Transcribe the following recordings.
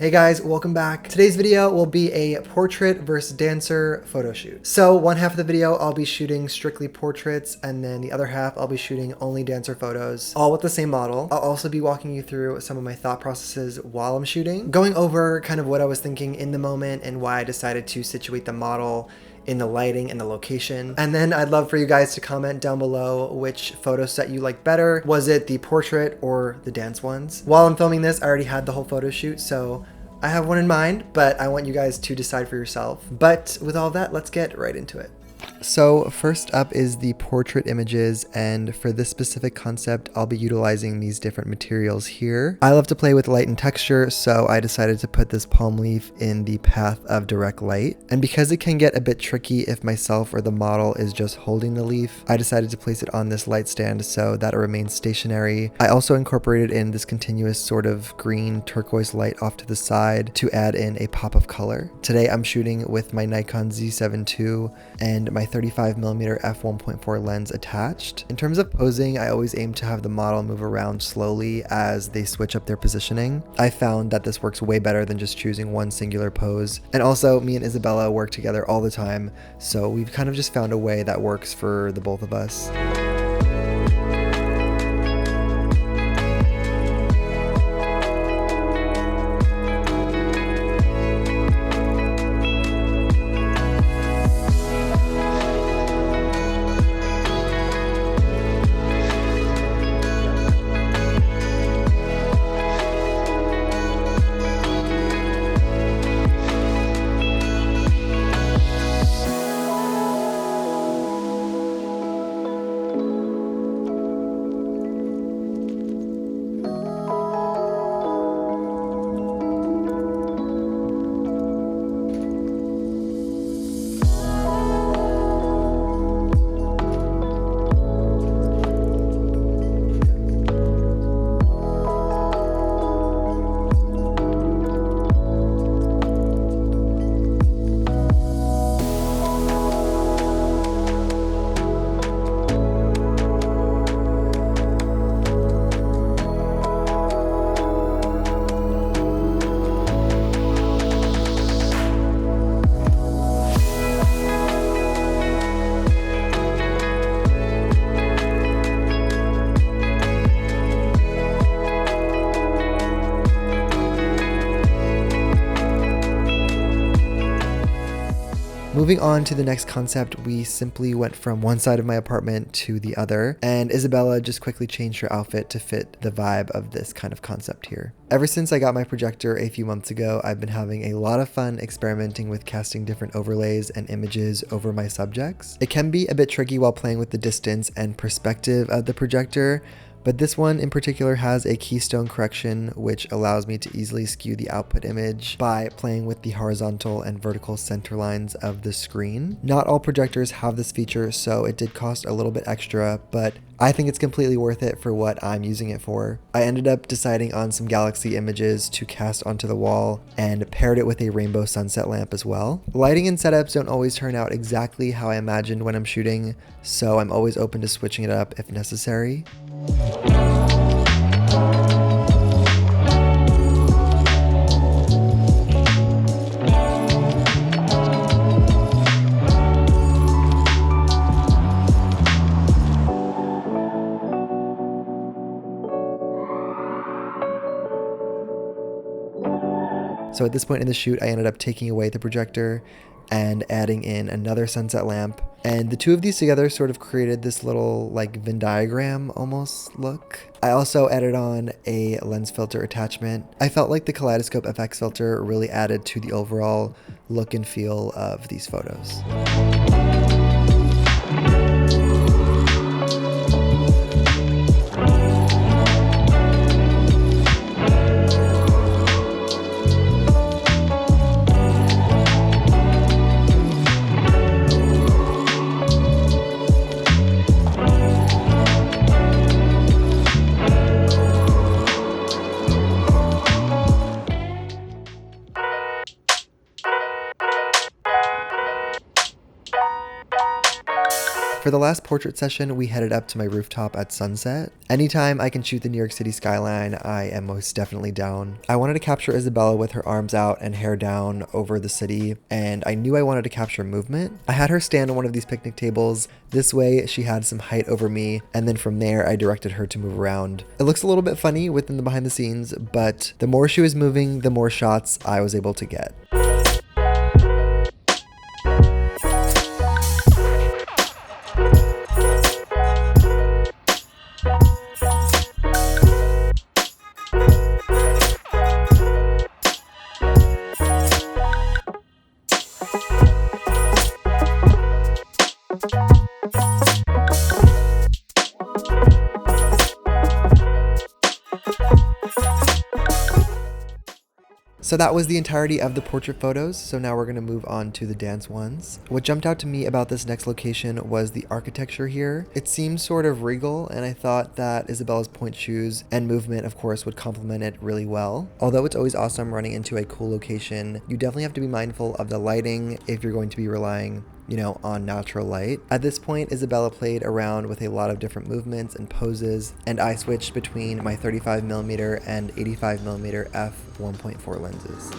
Hey guys, welcome back. Today's video will be a portrait versus dancer photo shoot. So one half of the video I'll be shooting strictly portraits, and then the other half I'll be shooting only dancer photos, all with the same model. I'll also be walking you through some of my thought processes while I'm shooting, going over kind of what I was thinking in the moment and why I decided to situate the model in the lighting and the location. And then I'd love for you guys to comment down below which photo set you like better. Was it the portrait or the dance ones? While I'm filming this, I already had the whole photo shoot, so I have one in mind, but I want you guys to decide for yourself. But with all that, let's get right into it. So first up is the portrait images, and for this specific concept, I'll be utilizing these different materials here. I love to play with light and texture, so I decided to put this palm leaf in the path of direct light. And because it can get a bit tricky if myself or the model is just holding the leaf, I decided to place it on this light stand so that it remains stationary. I also incorporated in this continuous sort of green turquoise light off to the side to add in a pop of color. Today I'm shooting with my Nikon Z7 II and my 35mm f1.4 lens attached. In terms of posing, I always aim to have the model move around slowly as they switch up their positioning. I found that this works way better than just choosing one singular pose. And also, me and Isabella work together all the time, so we've kind of just found a way that works for the both of us. Moving on to the next concept, we simply went from one side of my apartment to the other, and Isabella just quickly changed her outfit to fit the vibe of this kind of concept here. Ever since I got my projector a few months ago, I've been having a lot of fun experimenting with casting different overlays and images over my subjects. It can be a bit tricky while playing with the distance and perspective of the projector, but this one in particular has a keystone correction, which allows me to easily skew the output image by playing with the horizontal and vertical center lines of the screen. Not all projectors have this feature, so it did cost a little bit extra, but I think it's completely worth it for what I'm using it for. I ended up deciding on some galaxy images to cast onto the wall and paired it with a rainbow sunset lamp as well. Lighting and setups don't always turn out exactly how I imagined when I'm shooting, so I'm always open to switching it up if necessary. So at this point in the shoot, I ended up taking away the projector and adding in another sunset lamp. And the two of these together sort of created this little like Venn diagram almost look. I also added on a lens filter attachment. I felt like the Kaleidoscope FX filter really added to the overall look and feel of these photos. For the last portrait session, we headed up to my rooftop at sunset. Anytime I can shoot the New York City skyline, I am most definitely down. I wanted to capture Isabella with her arms out and hair down over the city, and I knew I wanted to capture movement. I had her stand on one of these picnic tables. This way, she had some height over me, and then from there, I directed her to move around. It looks a little bit funny within the behind the scenes, but the more she was moving, the more shots I was able to get. So that was the entirety of the portrait photos, so now we're going to move on to the dance ones. What jumped out to me about this next location was the architecture here. It seems sort of regal, and I thought that Isabella's point shoes and movement, of course, would complement it really well. Although it's always awesome running into a cool location, you definitely have to be mindful of the lighting if you're going to be relying on natural light. At this point, Isabella played around with a lot of different movements and poses, and I switched between my 35mm and 85mm f1.4 lenses.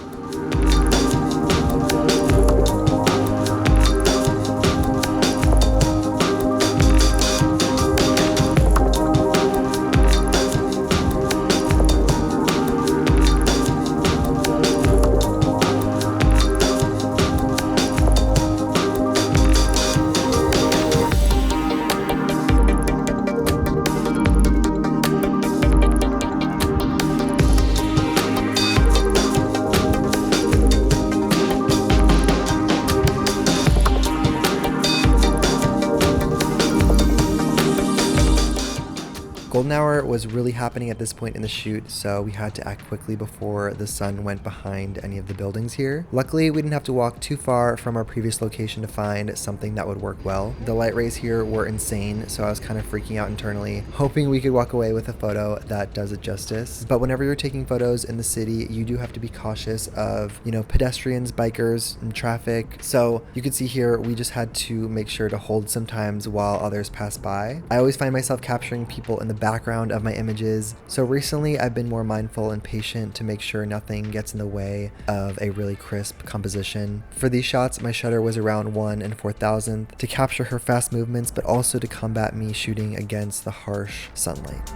Golden hour was really happening at this point in the shoot, so we had to act quickly before the sun went behind any of the buildings here. Luckily, we didn't have to walk too far from our previous location to find something that would work well. The light rays here were insane, so I was kind of freaking out internally, hoping we could walk away with a photo that does it justice. But whenever you're taking photos in the city, you do have to be cautious of, pedestrians, bikers, and traffic. So you can see here, we just had to make sure to hold sometimes while others pass by. I always find myself capturing people in the background of my images, so recently I've been more mindful and patient to make sure nothing gets in the way of a really crisp composition. For these shots, my shutter was around 1/4000th to capture her fast movements, but also to combat me shooting against the harsh sunlight.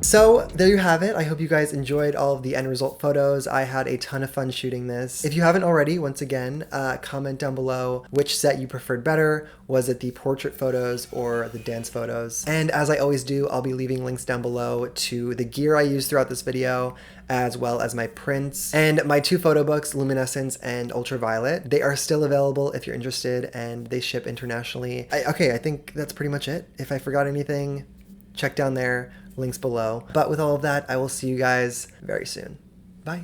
So there you have it. I hope you guys enjoyed all of the end result photos. I had a ton of fun shooting this. If you haven't already, once again, comment down below which set you preferred better. Was it the portrait photos or the dance photos? And as I always do, I'll be leaving links down below to the gear I used throughout this video, as well as my prints and my 2 photo books, Luminescence and Ultraviolet. They are still available if you're interested, and they ship internationally. Okay, I think that's pretty much it. If I forgot anything, check down there, links below. But with all of that, I will see you guys very soon. Bye.